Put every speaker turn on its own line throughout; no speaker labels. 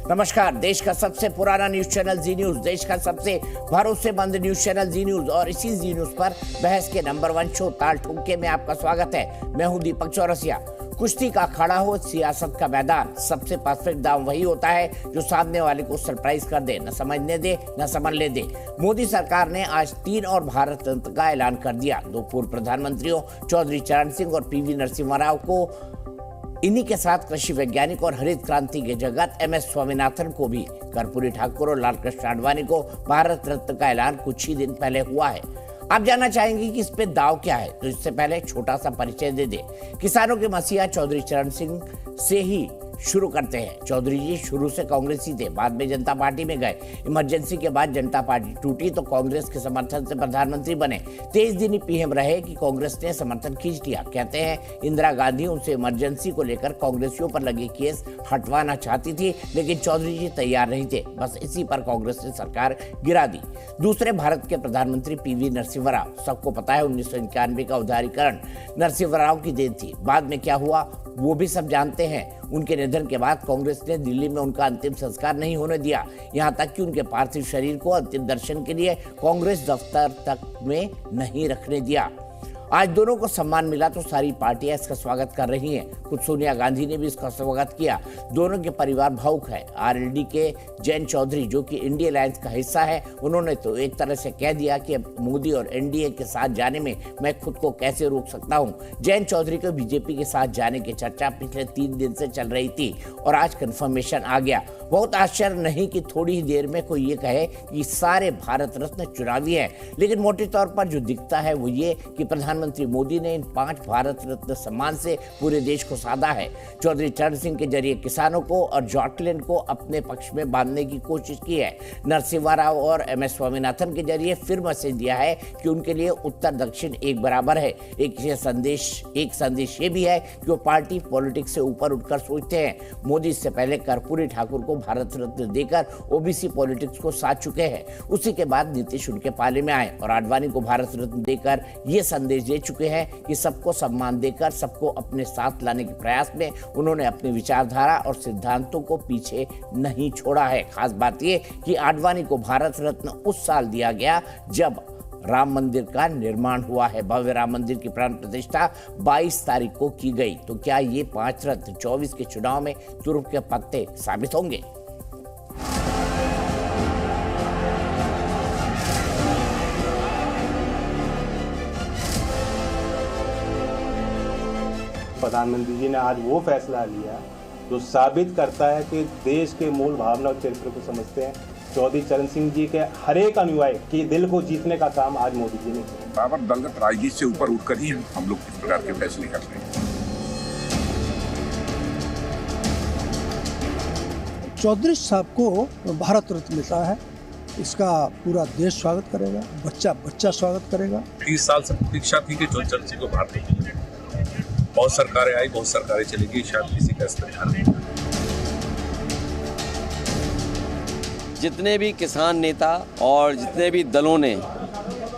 नमस्कार। देश का सबसे पुराना न्यूज चैनल जी न्यूज, देश का सबसे भरोसेमंद न्यूज चैनल जी न्यूज और इसी जी न्यूज पर बहस के नंबर 1 शो ताल ठुमके में आपका स्वागत है। मैं हूं दीपक चौरसिया। कुश्ती का अखाड़ा हो, सियासत का मैदान, सबसे परफेक्ट दांव वही होता है जो सामने वाले को सरप्राइज कर दे, न समझने दे न समझने दे। मोदी सरकार ने आज 3 और भारत रत्न का ऐलान कर दिया। 2 पूर्व प्रधानमंत्रियों चौधरी चरण सिंह और पीवी नरसिम्हा राव को, इन्हीं के साथ कृषि वैज्ञानिक और हरित क्रांति के जगत MS स्वामीनाथन को भी, कर्पूरी ठाकुर और लालकृष्ण आडवाणी को भारत रत्न का ऐलान कुछ ही दिन पहले हुआ है। आप जानना चाहेंगे कि इस पे दाव क्या है, तो इससे पहले छोटा सा परिचय दे दे। किसानों के मसीहा चौधरी चरण सिंह से ही शुरू करते हैं। चौधरी जी शुरू से कांग्रेसी थे, बाद में जनता पार्टी में गए। इमरजेंसी के बाद जनता पार्टी टूटी तो कांग्रेस के समर्थन से प्रधानमंत्री बने। 23 दिन ही PM रहे कि कांग्रेस ने समर्थन खींच लिया। कहते हैं इंदिरा गांधी उनसे इमरजेंसी को लेकर कांग्रेसियों पर लगे केस हटवाना चाहती थी, लेकिन चौधरी जी तैयार नहीं थे। बस इसी पर कांग्रेस ने सरकार गिरा दी। दूसरे भारत के प्रधानमंत्री PV नरसिम्हा राव, सबको पता है 1991 का उदारीकरण नरसिम्हा राव की देन थी। बाद में क्या हुआ वो भी सब जानते हैं। उनके निधन के बाद कांग्रेस ने दिल्ली में उनका अंतिम संस्कार नहीं होने दिया, यहां तक कि उनके पार्थिव शरीर को अंतिम दर्शन के लिए कांग्रेस दफ्तर तक में नहीं रखने दिया। आज दोनों को सम्मान मिला तो सारी पार्टियां इसका स्वागत कर रही हैं। खुद सोनिया गांधी ने भी इसका स्वागत किया। दोनों के परिवार भावुक है। RLD के जैन चौधरी, जो कि इंडिया अलायंस का हिस्सा है, उन्होंने तो एक तरह से कह दिया कि अब मोदी और NDA के साथ जाने में मैं खुद को कैसे रोक सकता हूं। जैन चौधरी को BJP के साथ जाने की चर्चा पिछले 3 दिन से चल रही थी और आज कंफर्मेशन आ गया। बहुत आश्चर्य नहीं कि थोड़ी ही देर में कोई ये कहे कि सारे भारत रत्न चुनावी है, लेकिन मोटे तौर पर जो दिखता है वो ये कि प्रधानमंत्री मोदी ने इन 5 भारत रत्न सम्मान से पूरे देश को साधा है। चौधरी चरण सिंह के जरिए किसानों को और जॉटलैंड को अपने पक्ष में बांधने की कोशिश की है। नरसिम्हा राव और MS स्वामीनाथन के जरिए फिर मैसेज दिया है कि उनके लिए उत्तर दक्षिण एक बराबर है। एक संदेश ये भी है कि वो पार्टी पॉलिटिक्स से ऊपर उठकर सोचते हैं। मोदी इससे पहले कर्पूरी ठाकुर को भारत रत्न देकर OBC पॉलिटिक्स को साध चुके हैं। उसी के बाद नीतीश उनके पाले में आए और आडवाणी को भारत रत्न देकर ये संदेश दे चुके हैं कि सबको सम्मान देकर सबको अपने साथ लाने के प्रयास में उन्होंने अपनी विचारधारा और सिद्धांतों को पीछे नहीं छोड़ा है। खास बात यह कि आडवाणी को भारत रत्न उस साल दिया गया जब राम मंदिर का निर्माण हुआ है। भव्य राम मंदिर की प्राण प्रतिष्ठा 22 तारीख को की गई। तो क्या ये 5 रत्न 24 के चुनाव में तुरुप के पत्ते साबित होंगे?
प्रधानमंत्री जी ने आज वो फैसला लिया जो साबित करता है कि देश के मूल भावना और चरित्र को समझते हैं। चौधरी चरण सिंह जी के हर एक अनुयायी के दिल को जीतने का काम आज मोदी जी ने किया।
बराबर दलगत राजनीति से ऊपर उठकर ही हम लोग इस प्रकार के फैसले कर रहे हैं।
चौधरी साहब को भारत रत्न मिला है, इसका पूरा देश स्वागत करेगा, बच्चा स्वागत करेगा।
30 साल से प्रतीक्षा थी कि चौधरी चरण सिंह को भारत रत्न मिले। बहुत सरकारें आई, बहुत सरकारें चली गई, शायद किसी का इस पर ध्यान नहीं।
जितने भी किसान नेता और जितने भी दलों ने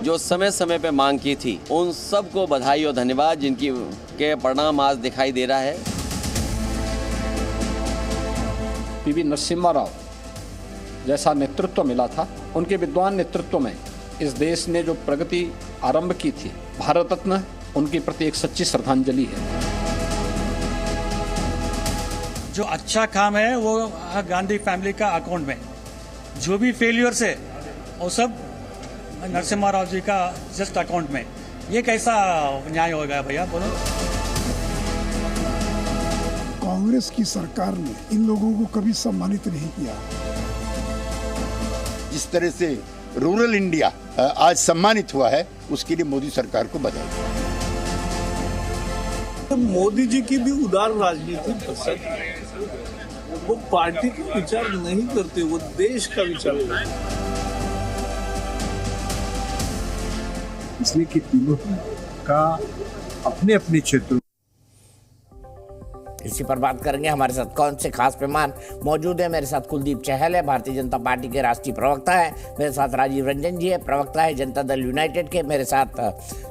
जो समय समय पे मांग की थी, उन सबको बधाई और धन्यवाद, जिनकी के परिणाम आज दिखाई दे रहा है।
PV नरसिम्हा राव जैसा नेतृत्व मिला था, उनके विद्वान नेतृत्व में इस देश ने जो प्रगति आरंभ की थी, भारत रत्न उनके प्रति एक सच्ची श्रद्धांजलि है।
जो अच्छा काम है वो गांधी फैमिली का अकाउंट में, जो भी फेलियर्स है वो सब नरसिम्हा राव जी का जस्ट अकाउंट में। ये कैसा न्याय होगा भैया, बोलो?
कांग्रेस की सरकार ने इन लोगों को कभी सम्मानित नहीं किया।
जिस तरह से रूरल इंडिया आज सम्मानित हुआ है, उसके लिए मोदी सरकार को बधाई।
मोदी जी की भी उदार राजनीति पसंद है। वो पार्टी का विचार नहीं करते, वो देश का विचार करते।
इसलिए कि तीनों का अपने अपने क्षेत्रों
इसी पर बात करेंगे। हमारे साथ कौन से खास मेहमान मौजूद है। मेरे साथ कुलदीप चहल है, भारतीय जनता पार्टी के राष्ट्रीय प्रवक्ता है। मेरे साथ राजीव रंजन जी है, प्रवक्ता है जनता दल यूनाइटेड के। मेरे साथ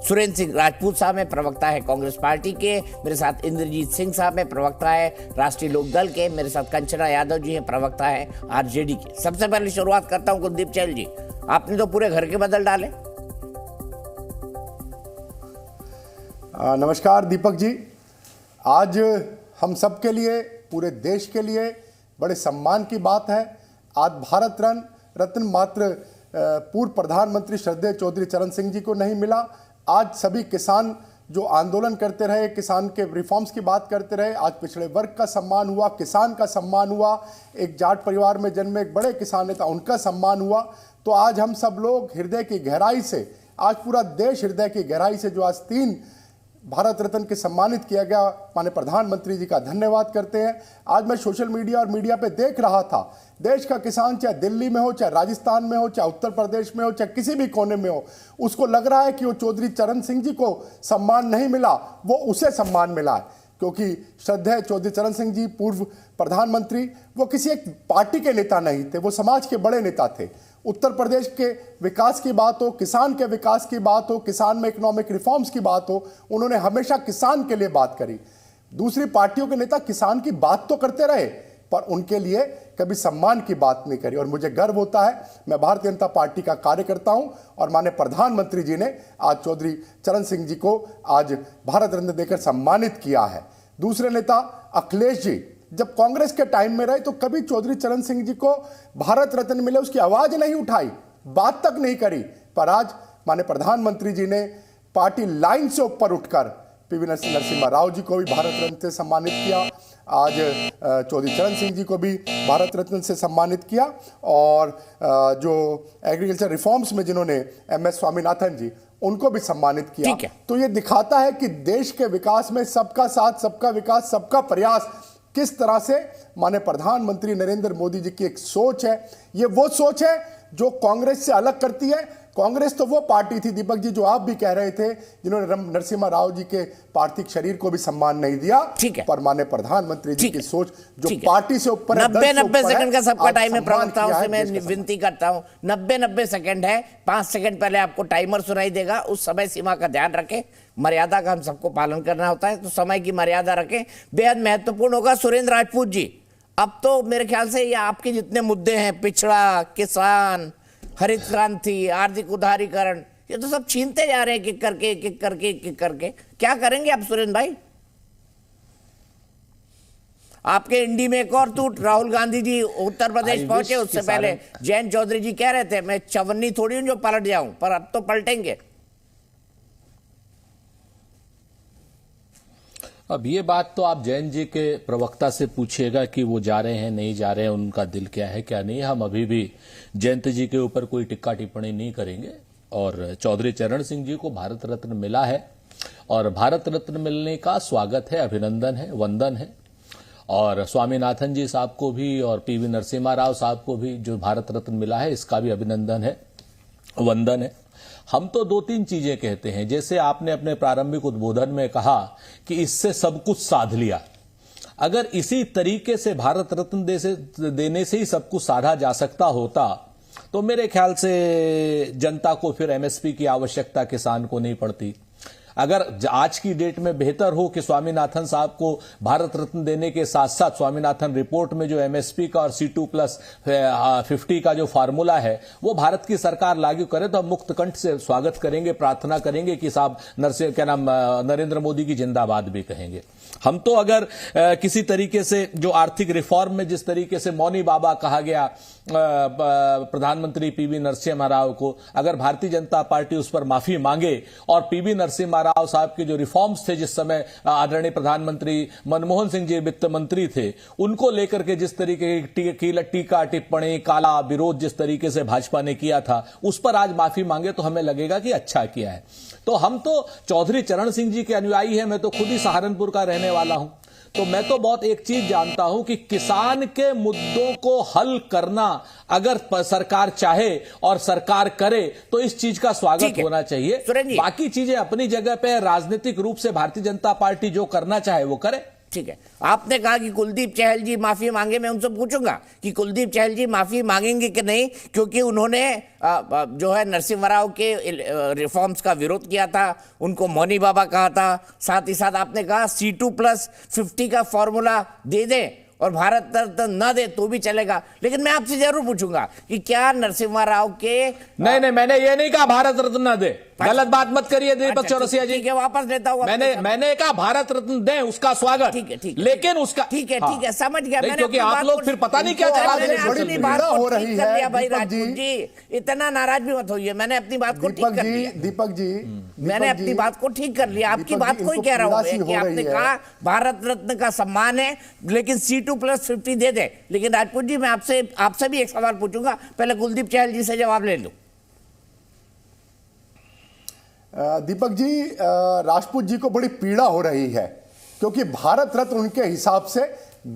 सुरेंद्र सिंह राजपूत साहब है, प्रवक्ता है कांग्रेस पार्टी के। मेरे साथ इंद्रजीत सिंह साहब है, प्रवक्ता है राष्ट्रीय लोकदल के। मेरे साथ कंचना यादव जी है, प्रवक्ता है आरजेडी के। सबसे पहले शुरुआत करता हूँ कुलदीप चहल जी, आपने तो पूरे घर के बदल डाले।
नमस्कार दीपक जी, आज हम सब के लिए, पूरे देश के लिए बड़े सम्मान की बात है। आज भारत रत्न मात्र पूर्व प्रधानमंत्री श्रद्धेय चौधरी चरण सिंह जी को नहीं मिला। आज सभी किसान जो आंदोलन करते रहे, किसान के रिफॉर्म्स की बात करते रहे, आज पिछड़े वर्ग का सम्मान हुआ, किसान का सम्मान हुआ, एक जाट परिवार में जन्मे एक बड़े किसान नेता उनका सम्मान हुआ। तो आज हम सब लोग हृदय की गहराई से, आज पूरा देश हृदय की गहराई से जो आज 3 भारत रत्न के सम्मानित किया गया माननीय प्रधानमंत्री जी का धन्यवाद करते हैं। आज मैं सोशल मीडिया और मीडिया पे देख रहा था, देश का किसान चाहे दिल्ली में हो, चाहे राजस्थान में हो, चाहे उत्तर प्रदेश में हो, चाहे किसी भी कोने में हो, उसको लग रहा है कि वो चौधरी चरण सिंह जी को सम्मान नहीं मिला, वो उसे सम्मान मिला है। क्योंकि श्रद्धेय चौधरी चरण सिंह जी पूर्व प्रधानमंत्री, वो किसी एक पार्टी के नेता नहीं थे, वो समाज के बड़े नेता थे। उत्तर प्रदेश के विकास की बात हो, किसान के विकास की बात हो, किसान में इकोनॉमिक रिफॉर्म्स की बात हो, उन्होंने हमेशा किसान के लिए बात करी। दूसरी पार्टियों के नेता किसान की बात तो करते रहे, पर उनके लिए कभी सम्मान की बात नहीं करी। और मुझे गर्व होता है, मैं भारतीय जनता पार्टी का कार्यकर्ता हूं और माननीय प्रधानमंत्री जी ने आज चौधरी चरण सिंह जी को आज भारत रत्न देकर सम्मानित किया है। दूसरे नेता अखिलेश जी जब कांग्रेस के टाइम में रहे तो कभी चौधरी चरण सिंह जी को भारत रत्न मिले उसकी आवाज नहीं उठाई, बात तक नहीं करी। पर आज माननीय प्रधानमंत्री जी ने पार्टी लाइन से ऊपर उठकर पीवी नरसिम्हा राव जी को भी भारत रत्न से सम्मानित किया, आज चौधरी चरण सिंह जी को भी भारत रत्न से सम्मानित किया, और जो एग्रीकल्चर रिफॉर्म्स में जिन्होंने MS स्वामीनाथन जी, उनको भी सम्मानित किया। तो ये दिखाता है कि देश के विकास में सबका साथ, सबका विकास, सबका प्रयास किस तरह से माननीय प्रधानमंत्री नरेंद्र मोदी जी की एक सोच है। ये वो सोच है जो कांग्रेस से अलग करती है। कांग्रेस तो वो पार्टी थी दीपक जी, जो आप भी कह रहे थे, जिन्होंने नरसिम्हा राव जी के पार्थिव शरीर को भी सम्मान नहीं दिया। पर माननीय प्रधानमंत्री जी की सोच जो पार्टी से ऊपर है।
90 सेकंड का सबका टाइम है, प्रवक्ताओं से मैं विनती करता हूं, 90 सेकंड है, 5 सेकंड पहले आपको टाइमर सुनाई देगा। उस समय सीमा का ध्यान रखें, मर्यादा का हम सबको पालन करना होता है, तो समय की मर्यादा रखें, बेहद महत्वपूर्ण होगा। सुरेंद्र राजपूत जी, अब तो मेरे ख्याल से ये आपके जितने मुद्दे हैं, पिछड़ा, किसान, हरित क्रांति, आर्थिक उदारीकरण, ये तो सब छीनते जा रहे हैं एक करके। क्या करेंगे आप सुरेंद्र भाई? आपके इंडी में एक और टूट, राहुल गांधी जी उत्तर प्रदेश पहुंचे, उससे पहले जयंत चौधरी जी कह रहे थे मैं चवन्नी थोड़ी हूं जो पलट जाऊं, पर अब तो पलटेंगे।
अब ये बात तो आप जैन जी के प्रवक्ता से पूछिएगा कि वो जा रहे हैं नहीं जा रहे हैं, उनका दिल क्या है क्या नहीं। हम अभी भी जयंत जी के ऊपर कोई टिक्का टिप्पणी नहीं करेंगे। और चौधरी चरण सिंह जी को भारत रत्न मिला है और भारत रत्न मिलने का स्वागत है, अभिनंदन है, वंदन है। और स्वामीनाथन जी साहब को भी और पीवी नरसिम्हा राव साहब को भी जो भारत रत्न मिला है, इसका भी अभिनंदन है, वंदन है। हम तो 2-3 चीजें कहते हैं, जैसे आपने अपने प्रारंभिक उद्बोधन में कहा कि इससे सब कुछ साध लिया। अगर इसी तरीके से भारत रत्न देने से ही सब कुछ साधा जा सकता होता तो मेरे ख्याल से जनता को फिर MSP की आवश्यकता किसान को नहीं पड़ती। अगर आज की डेट में बेहतर हो कि स्वामीनाथन साहब को भारत रत्न देने के साथ साथ स्वामीनाथन रिपोर्ट में जो MSP का और C2+50 का जो फार्मूला है वो भारत की सरकार लागू करे तो हम मुक्त कंठ से स्वागत करेंगे, प्रार्थना करेंगे कि साहब नरेंद्र मोदी की जिंदाबाद भी कहेंगे। हम तो अगर किसी तरीके से जो आर्थिक रिफॉर्म में जिस तरीके से मौनी बाबा कहा गया प्रधानमंत्री पीवी नरसिम्हा राव को, अगर भारतीय जनता पार्टी उस पर माफी मांगे और पीवी नरसिम्हा राव साहब के जो रिफॉर्म्स थे जिस समय आदरणीय प्रधानमंत्री मनमोहन सिंह जी वित्त मंत्री थे, उनको लेकर के जिस तरीके की टीका टिप्पणी, काला विरोध जिस तरीके से भाजपा ने किया था, उस पर आज माफी मांगे तो हमें लगेगा कि अच्छा किया है। तो हम तो चौधरी चरण सिंह जी के अनुयायी हैं। मैं तो खुद ही सहारनपुर का रहने वाला हूं, तो मैं तो बहुत एक चीज जानता हूं कि किसान के मुद्दों को हल करना अगर सरकार चाहे और सरकार करे तो इस चीज का स्वागत होना चाहिए। बाकी चीजें अपनी जगह पे, राजनीतिक रूप से भारतीय जनता पार्टी जो करना चाहे वो करे।
ठीक है, आपने कहा कि कुलदीप चहल जी माफी मांगे। मैं उनसे पूछूंगा कि कुलदीप चहल जी माफी मांगेंगे कि नहीं, क्योंकि उन्होंने जो है नरसिम्हा राव के रिफॉर्म्स का विरोध किया था, उनको मौनी बाबा कहा था। साथ ही साथ आपने कहा C2+50 का फॉर्मूला दे दें और भारत रत्न न दे तो भी चलेगा। लेकिन मैं आपसे जरूर पूछूंगा कि क्या नरसिम्हा राव के
नहीं, मैंने ये नहीं कहा भारत रत्न न दे, गलत बात मत करिए दीपक चौरसिया जी।
ठीक है, वापस लेता हूँ।
मैंने कहा भारत रत्न दें, उसका स्वागत।
ठीक है,
लेकिन उसका
ठीक है, समझ गया मैंने,
क्योंकि आप लोग फिर पता नहीं क्या जवाब देने
अपनी बात हो रही है। भाई राजपूत जी, इतना नाराज भी मत होइए, मैंने अपनी बात को ठीक कर लिया।
दीपक जी,
मैंने अपनी बात को ठीक कर लिया, आपकी बात को ही कह रहा हूँ कि आपने कहा भारत रत्न का सम्मान है, लेकिन C2+50 दे दे। लेकिन राजपूत जी, मैं आपसे भी एक सवाल पूछूंगा, पहले कुलदीप चहल जी से जवाब ले लो।
दीपक जी, राजपूत जी को बड़ी पीड़ा हो रही है, क्योंकि भारत रत्न उनके हिसाब से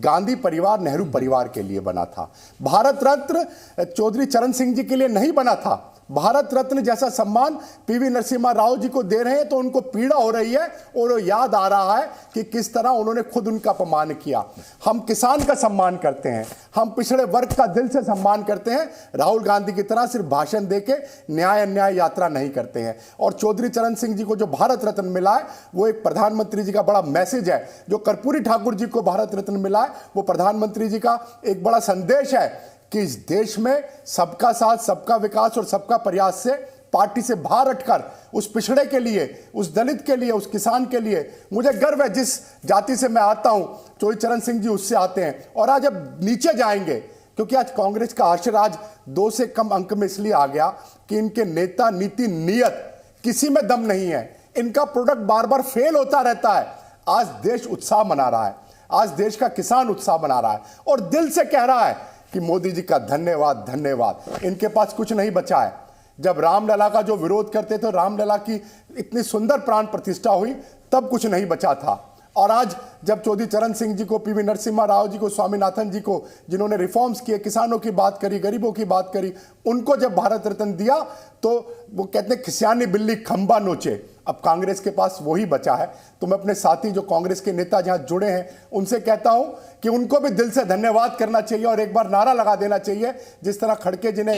गांधी परिवार, नेहरू परिवार के लिए बना था। भारत रत्न चौधरी चरण सिंह जी के लिए नहीं बना था। भारत रत्न जैसा सम्मान पीवी नरसिम्हा राव जी को दे रहे हैं तो उनको पीड़ा हो रही है, और वो याद आ रहा है कि किस तरह उन्होंने खुद उनका अपमान किया। हम किसान का सम्मान करते हैं, हम पिछड़े वर्ग का दिल से सम्मान करते हैं। राहुल गांधी की तरह सिर्फ भाषण देके न्याय अन्याय यात्रा नहीं करते हैं। और चौधरी चरण सिंह जी को जो भारत रत्न मिला है, वो एक प्रधानमंत्री जी का बड़ा मैसेज है। जो कर्पूरी ठाकुर जी को भारत रत्न मिला है, वो प्रधानमंत्री जी का एक बड़ा संदेश है कि इस देश में सबका साथ, सबका विकास और सबका प्रयास से पार्टी से बाहर हटकर उस पिछड़े के लिए, उस दलित के लिए, उस किसान के लिए मुझे गर्व है। जिस जाति से मैं आता हूं, चौधरी चरण सिंह जी उससे आते हैं। और आज अब नीचे जाएंगे, क्योंकि आज कांग्रेस का आशीर्वाद 2 से कम अंक में इसलिए आ गया कि इनके नेता, नीति, नियत किसी में दम नहीं है। इनका प्रोडक्ट बार बार फेल होता रहता है। आज देश उत्साह मना रहा है, आज देश का किसान उत्साह मना रहा है और दिल से कह रहा है कि मोदी जी का धन्यवाद, धन्यवाद। इनके पास कुछ नहीं बचा है। जब रामलला का जो विरोध करते थे, रामलला की इतनी सुंदर प्राण प्रतिष्ठा हुई, तब कुछ नहीं बचा था। और आज जब चौधरी चरण सिंह जी को, पीवी नरसिम्हा राव जी को, स्वामीनाथन जी को, जिन्होंने रिफॉर्म्स किए, किसानों की बात करी, गरीबों की बात करी, उनको जब भारत रत्न दिया तो वो कहते हैं खिसियानी बिल्ली खंबा नोचे। अब कांग्रेस के पास वही बचा है। तो मैं अपने साथी जो कांग्रेस के नेता जहां जुड़े हैं, उनसे कहता हूं कि उनको भी दिल से धन्यवाद करना चाहिए और एक बार नारा लगा देना चाहिए, जिस तरह खड़के जी ने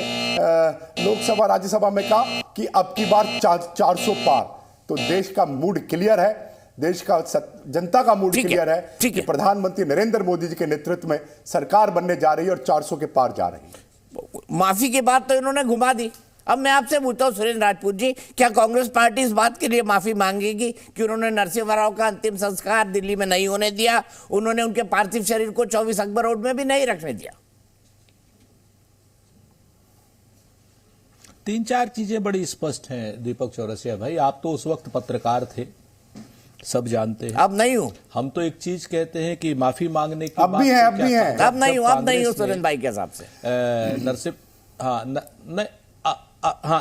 लोकसभा, राज्यसभा में कहा कि अब की बार 400 पार। तो देश का मूड क्लियर है, देश का जनता का मूड क्लियर है कि प्रधानमंत्री नरेंद्र मोदी जी के नेतृत्व में सरकार बनने जा रही है और 400 के पार जा रही है।
माफी की बात तो इन्होंने घुमा दी। अब मैं आपसे पूछता हूं सुरेंद्र राजपूत जी, क्या कांग्रेस पार्टी इस बात के लिए माफी मांगेगी कि उन्होंने नरसिम्हा राव का अंतिम संस्कार दिल्ली में नहीं होने दिया, उन्होंने उनके पार्थिव शरीर को 24 अकबर रोड में भी नहीं रखने दिया?
3-4 चीजें बड़ी स्पष्ट हैं दीपक चौरसिया भाई। आप तो उस वक्त पत्रकार थे, सब जानते हैं।
अब नहीं हूं।
हम तो एक चीज कहते हैं कि माफी मांगने की
अब भी है, अब भी है।
अब नहीं हूं सुरेंद्र भाई के हिसाब से।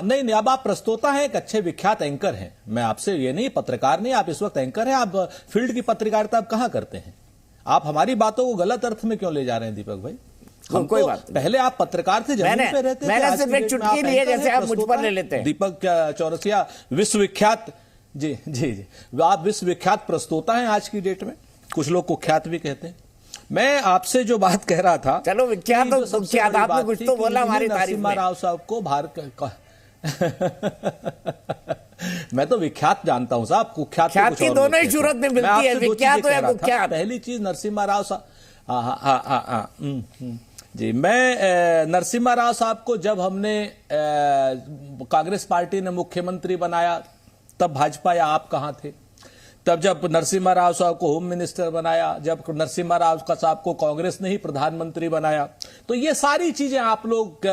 नहीं, अब आप प्रस्तोता हैं, एक अच्छे विख्यात एंकर हैं। मैं आपसे ये नहीं, पत्रकार नहीं, आप इस वक्त एंकर हैं। आप फील्ड की पत्रकारिता आप कहां करते हैं? आप हमारी बातों को गलत अर्थ में क्यों ले जा रहे हैं दीपक भाई? हम कोई बात, पहले आप पत्रकार थे, जमीन पे रहते थे।
मैंने सिर्फ एक चुटकी ली है, जैसे आप मुझ पर ले लेते हैं।
दीपक चौरसिया विश्वविख्यात, जी जी जी, आप विश्वविख्यात प्रस्तोता हैं आज की डेट में, कुछ लोग कुख्यात भी कहते हैं। मैं आपसे जो बात कह रहा था,
चलो विख्यात तो कुख्यात, आपने कुछ तो बोला हमारी तारीफ में।
नरसिम्हा राव साहब को भारत का मैं तो विख्यात जानता हूं साहब, कुख्यात
की दोनों ही सूरत में मिलती है, विख्यात या कुख्यात।
पहली चीज नरसिम्हा राव साहब, जी, मैं नरसिम्हा राव साहब को जब हमने कांग्रेस पार्टी ने मुख्यमंत्री बनाया, तब भाजपा या आप कहां थे? तब जब नरसिम्हा राव साहब को होम मिनिस्टर बनाया, जब नरसिम्हा राव साहब को कांग्रेस ने ही प्रधानमंत्री बनाया, तो ये सारी चीजें आप लोग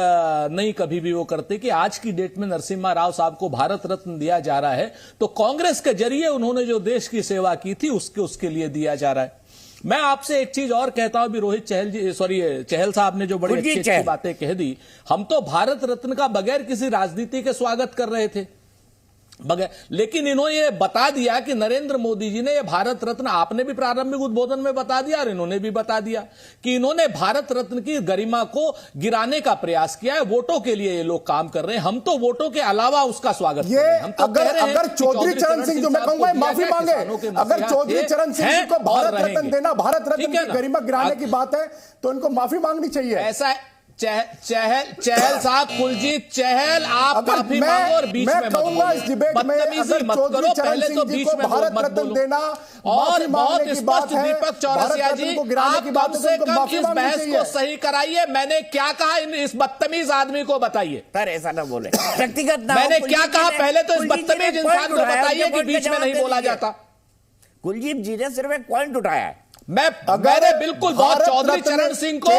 नहीं कभी भी वो करते कि आज की डेट में नरसिम्हा राव साहब को भारत रत्न दिया जा रहा है तो कांग्रेस के जरिए उन्होंने जो देश की सेवा की थी उसके लिए दिया जा रहा है। मैं आपसे एक चीज और कहता हूं, भी रोहित चहल साहब ने जो बड़ी अच्छी बातें कह दी, हम तो भारत रत्न का बगैर किसी राजनीति के स्वागत कर रहे थे। लेकिन इन्होंने ये बता दिया कि नरेंद्र मोदी जी ने ये भारत रत्न, आपने भी प्रारंभिक उद्बोधन में बता दिया और इन्होंने भी बता दिया कि इन्होंने भारत रत्न की गरिमा को गिराने का प्रयास किया है। वोटों के लिए ये लोग काम कर रहे हैं, हम तो वोटों के अलावा उसका स्वागत कर रहे हैं। हम तो
अगर चौधरी चरण सिंह, जो मैं कहूंगा माफी मांगे, अगर चौधरी चरण सिंह जी को भारत रत्न देना, भारत रत्न की गरिमा गिराने की बात है तो इनको माफी मांगनी चाहिए।
ऐसा चहल साहब, कुलजीत चहल, आप माफी मांगो और बीच में मत बोलो, बदतमीजी मत करो। पहले तो बीच में मत बोलो। और बहुत स्पष्ट दीपक चौरसिया जी, आप कम से कम इस बहस को सही कराइए। मैंने क्या कहा इस बदतमीज आदमी को बताइए।
सर ऐसा ना बोले, व्यक्तिगत ना।
मैंने क्या कहा पहले तो इस बदतमीज इंसान को बताइए कि बीच में नहीं बोला जाता।
कुलजीत जी ने सिर्फ एक पॉइंट उठाया है।
मैंने बिल्कुल बहुत चौधरी चरण सिंह को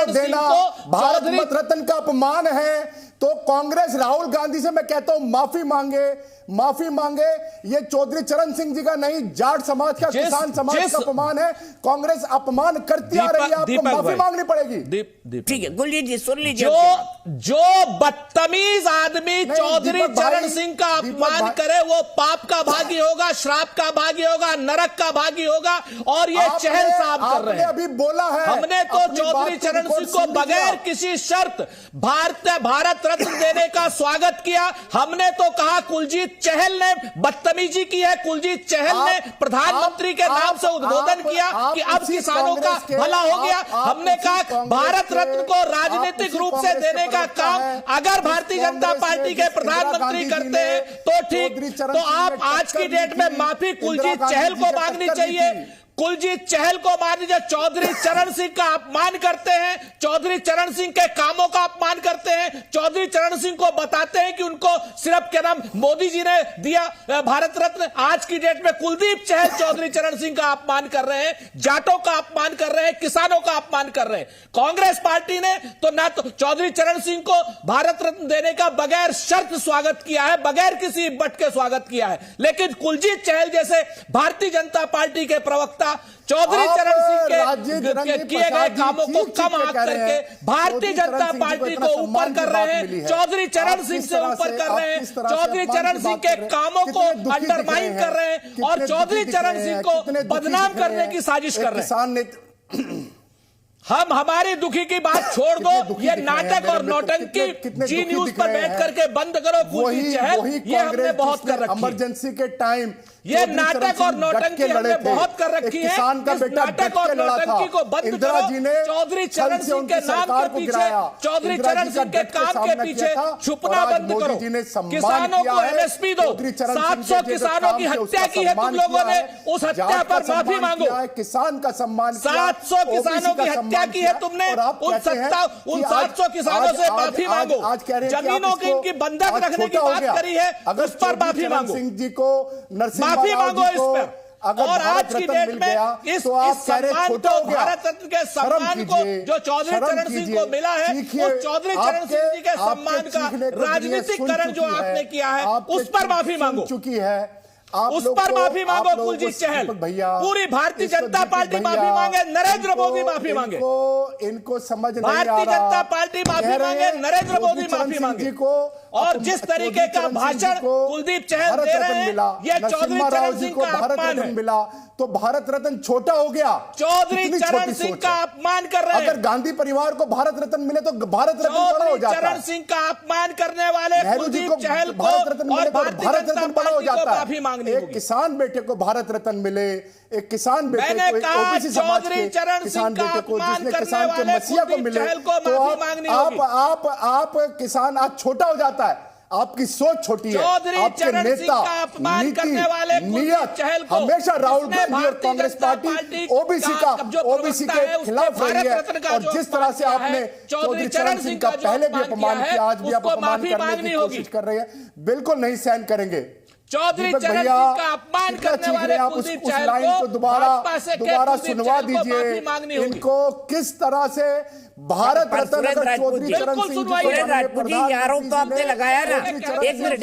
देना भारत रत्न का अपमान है, तो कांग्रेस राहुल गांधी से मैं कहता हूं माफी मांगे। ये चौधरी चरण सिंह जी का नहीं, जाट समाज का, किसान समाज का अपमान है। कांग्रेस अपमान करती आ रही है, आपको माफी मांगनी पड़ेगी।
ठीक है गुलजीत जी सुन लीजिए।
जो बदतमीज आदमी चौधरी चरण सिंह का अपमान करे वो पाप का भागी होगा, श्राप का भागी होगा, नरक का भागी होगा। और ये चहल साहब कर रहे हैं।
अभी बोला है,
हमने तो चौधरी चरण सिंह को बगैर किसी शर्त भारत रत्न देने का स्वागत किया। हमने तो कहा कुलजीत चहल ने बदतमीजी की है, कुलजीत चहल ने प्रधानमंत्री के नाम से उद्बोधन किया कि अब किसानों का भला हो गया। हमने कहा भारत रत्न को राजनीतिक रूप से देने का काम अगर भारतीय जनता पार्टी के प्रधानमंत्री करते हैं तो ठीक, तो आप आज की डेट में माफी कुलजीत चहल को मांगनी चाहिए। कुलजीत चहल को मान लीजिए, चौधरी चरण सिंह का अपमान करते हैं, चौधरी चरण सिंह के कामों का अपमान करते हैं, चौधरी चरण सिंह को बताते हैं कि उनको सिर्फ क्या नाम मोदी जी ने दिया भारत रत्न। आज की डेट में कुलदीप चहल चौधरी चरण सिंह का अपमान कर रहे हैं, जाटों का अपमान कर रहे हैं, किसानों का अपमान कर रहे हैं। कांग्रेस पार्टी ने तो ना तो चौधरी चरण सिंह को भारत रत्न देने का बगैर शर्त स्वागत किया है, बगैर किसी बट के स्वागत किया है, लेकिन कुलजीत चहल जैसे भारतीय जनता पार्टी के प्रवक्ता चौधरी चरण सिंह के किए गए कामों को कम आंक करके भारतीय जनता पार्टी को ऊपर कर रहे हैं, चौधरी चरण सिंह से ऊपर कर रहे हैं, चौधरी चरण सिंह के कामों को अंडरमाइन कर रहे हैं और चौधरी चरण सिंह को बदनाम करने की साजिश कर रहे हैं। हम हमारी दुखी की बात छोड़ दो, ये नाटक और नौटंकी जी न्यूज पर बैठ करके बंद करो। कुलजीत चहल, ये हमने बहुत कर रखी,
इमरजेंसी के टाइम
ये नाटक और नौटंकी हमने बहुत कर रखी है।
किसान का बेटा
नाटक और नौटंकी को बंद करो। चौधरी चरण सिंह के नाम के पीछे, चौधरी चरण सिंह के काम के पीछे छुपना बंद करो। किसानों को एमएसपी दो। 700 किसानों की हत्या की है तुम लोगों ने, उस हत्या पर माफी मांगो।
किसान का सम्मान,
700 किसानों की हत्या की है तुमने, उन 700 किसानों से माफी मांगो। जमीनों की इनकी बंधक रखने की बात करी है, उस पर माफी मांगो।
सिंह जी को
माफी मांगो इस पर। और आज की डेट में इस सम्मान को, भारत रत्न के सम्मान को जो चौधरी चरण सिंह को मिला है, उस चौधरी चरण सिंह जी के सम्मान का राजनीतिकरण जो आपने किया है, उस पर माफी मांगो।
चुकी है
उस पर माफी मांगो कुलजीत चहल, पूरी भारतीय जनता पार्टी माफी मांगे, नरेंद्र मोदी माफी मांगे,
इनको समझ नहीं आ रहा।
भारतीय जनता पार्टी माफी मांगे, नरेंद्र मोदी माफी मांगे। और जिस तरीके का भाषण कुलदीप चहल दे रहे हैं, ये चौधरी चरण सिंह का अपमान है।
मिला तो भारत रत्न छोटा हो गया।
चौधरी चरण सिंह का अपमान कर रहे हैं।
अगर गांधी परिवार को भारत रत्न मिले तो भारत रत्न बड़ा हो जाता है।
चरण सिंह का अपमान करने वाले कुलदीप चहल को
भारत रत्न मिले तो भारत रत्न बड़ा हो जाता है।
माफी मांगनी
एक किसान बेटे को भारत रत्न मिले, एक किसान बेटे को, एक ओबीसी समाज के किसान बेटे को, जिसने किसान के मसीहा को मिले, तो आप किसान आज छोटा हो जाता है। आपकी सोच छोटी है, आपके नेता, नीति, नियत हमेशा राहुल गांधी और कांग्रेस पार्टी ओबीसी के खिलाफ रही है। और जिस तरह से आपने चौधरी चरण सिंह का पहले भी अपमान किया, आज भी आप अपमान करने की कोशिश कर रहे हैं, बिल्कुल नहीं सहन करेंगे।
चौधरी चरण सिंह का अपमान करने वाले कुलदीप चहल को
दोबारा सुनवा दीजिए। इनको किस तरह से भारत रत्न चौधरी चरण सिंह
राजपूत जी आरोप तो आपने लगाया ना। एक मिनट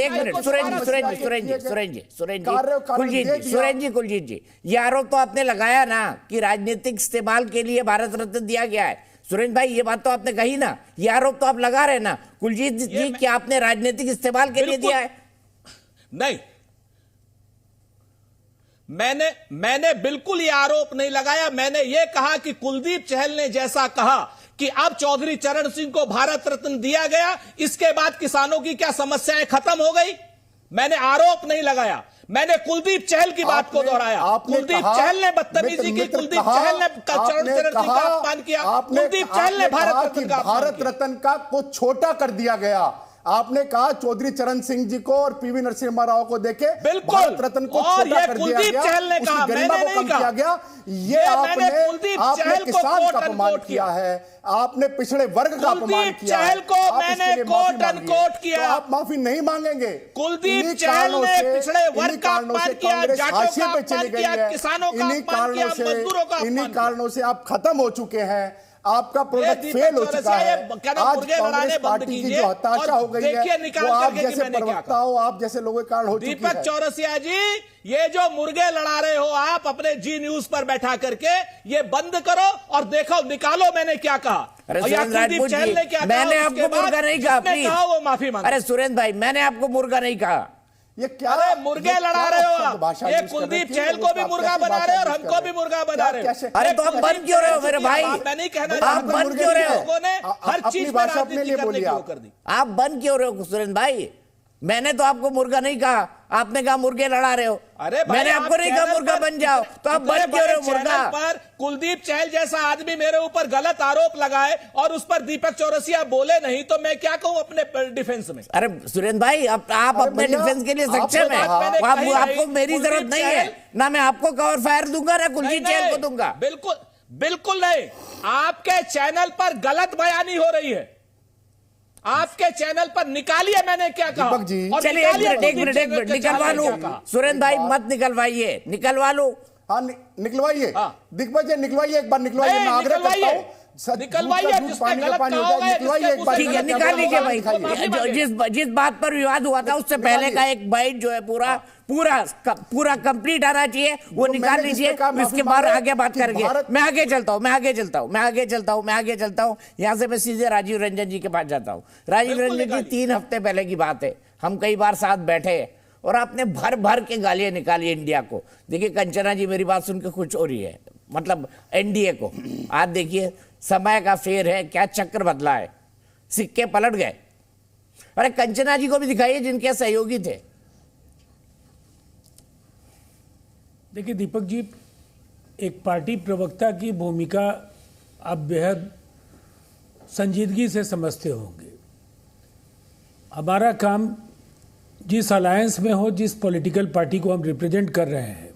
कुलजीत जी ये आरोप तो आपने लगाया ना कि राजनीतिक इस्तेमाल के लिए भारत रत्न दिया गया है। सुरेंद्र भाई ये बात तो आपने कही ना, ये आरोप तो आप लगा रहे ना कुलजीत जी, क्या आपने राजनीतिक इस्तेमाल के लिए दिया है?
नहीं, मैंने बिल्कुल ये आरोप नहीं लगाया। मैंने ये कहा कि कुलदीप चहल ने जैसा कहा कि अब चौधरी चरण सिंह को भारत रत्न दिया गया, इसके बाद किसानों की क्या समस्याएं खत्म हो गई, मैंने आरोप नहीं लगाया। मैंने कुलदीप चहल की बात को दोहराया। कुलदीप चहल ने बदतमीजी की, कुलदीप चहल ने चरण सिंह का अपमान किया, कुलदीप चहल ने
भारत रत्न का को छोटा कर दिया गया। आपने कहा चौधरी चरण सिंह जी को और पीवी नरसिम्हा राव को देखे भारत रत्न को छोटा कर दिया गया, उसकी गरिमा को कम किया गया। ये आपने किसान का अपमान किया है, आपने पिछड़े वर्ग का अपमान किया है,
मैंने कोट अनकोट किया।
आप माफी नहीं मांगेंगे।
कुलदीप चहल ने पिछड़े वर्ग का अपमान किया, जाटों का अपमान किया, किसानों का अपमान किया, मजदूरों का अपमान किया।
इन्हीं कारणों से आप खत्म हो चुके हैं, आपका प्रोडक्ट फेल हो चुका है। आज कांग्रेस पार्टी की जो हताशा हो गई है वो आप जैसे प्रवक्ता हो, आप जैसे लोगों के कारण हो चुकी है।
दीपक चौरसिया जी, ये जो मुर्गे लड़ा रहे हो आप अपने जी न्यूज पर बैठा करके, ये बंद करो और देखो, निकालो मैंने क्या कहा।
सुरेंद्र चहल ने क्या, मैंने आपको मुर्गा नहीं कहा, प्लीज
वो माफी मांगे।
अरे सुरेंद्र भाई, मैंने आपको मुर्गा नहीं कहा।
ये क्या,
अरे मुर्गे लड़ा रहे हो आप, ये कुलदीप चहल को भी मुर्गा बना रहे हो और हमको भी मुर्गा बना रहे हो।
अरे तो आप बंद क्यों रहे हो मेरे भाई?
मैं नहीं कहना,
आप बंद क्यों रहे हो?
लोगों ने हर चीज में राजनीति करने की वो कर दी।
आप बंद क्यों रहे हो सुरेंद्र भाई? मैंने तो आपको मुर्गा नहीं कहा, आपने कहा मुर्गे लड़ा रहे हो।
अरे
मैंने आपको नहीं कहा मुर्गा बन जाओ, तो आप बंद क्यों रहे हो मुर्गा
पर? कुलदीप चहल जैसा आदमी मेरे ऊपर गलत आरोप लगाए और उस पर दीपक चौरसिया बोले नहीं, तो मैं क्या कहूं अपने डिफेंस में?
अरे सुरेंद्र भाई, आप अपने डिफेंस के लिए सक्षम है, आपको मेरी जरूरत नहीं है ना। मैं आपको कवर फायर दूंगा ना कुलदीप चहल को दूंगा।
बिल्कुल बिल्कुल नहीं। आपके चैनल पर गलत बयानी हो रही है, आपके चैनल पर निकालिए मैंने क्या कहा।
दीपक जी,
चलिए एक मिनट निकलवा लूं। सुरेंद्र भाई मत निकलवाइए, निकलवा लो।
हाँ निकलवाइए, दिग्विजय जी निकलवाइए, एक बार निकलवाइए, मैं आग्रह करता हूँ।
निकलवाइए,
पानी का पानी होता है, निकलवाइए एक बार।
ठीक है, निकाल लीजिए भाई। जिस बात पर विवाद हुआ था उससे पहले का एक बाइट जो है पूरा कंप्लीट आना चाहिए, वो निकाल लीजिए। इसके बाद आगे बात करेंगे। मैं आगे चलता हूँ। यहाँ से मैं सीधे राजीव रंजन जी के पास जाता हूँ। राजीव रंजन जी, 3 हफ्ते पहले की बात है, हम कई बार साथ बैठे और आपने भर भर के गालियां निकाली इंडिया को। देखिए कंचना जी मेरी बात सुन के खुश हो रही है, मतलब एनडीए को। आज देखिए समय का फेर है, क्या चक्र बदला है, सिक्के पलट गए। अरे कंचना जी को भी दिखाइए जिनके सहयोगी थे।
देखिए दीपक जी, एक पार्टी प्रवक्ता की भूमिका आप बेहद संजीदगी से समझते होंगे। हमारा काम जिस अलायंस में हो, जिस पॉलिटिकल पार्टी को हम रिप्रेजेंट कर रहे हैं,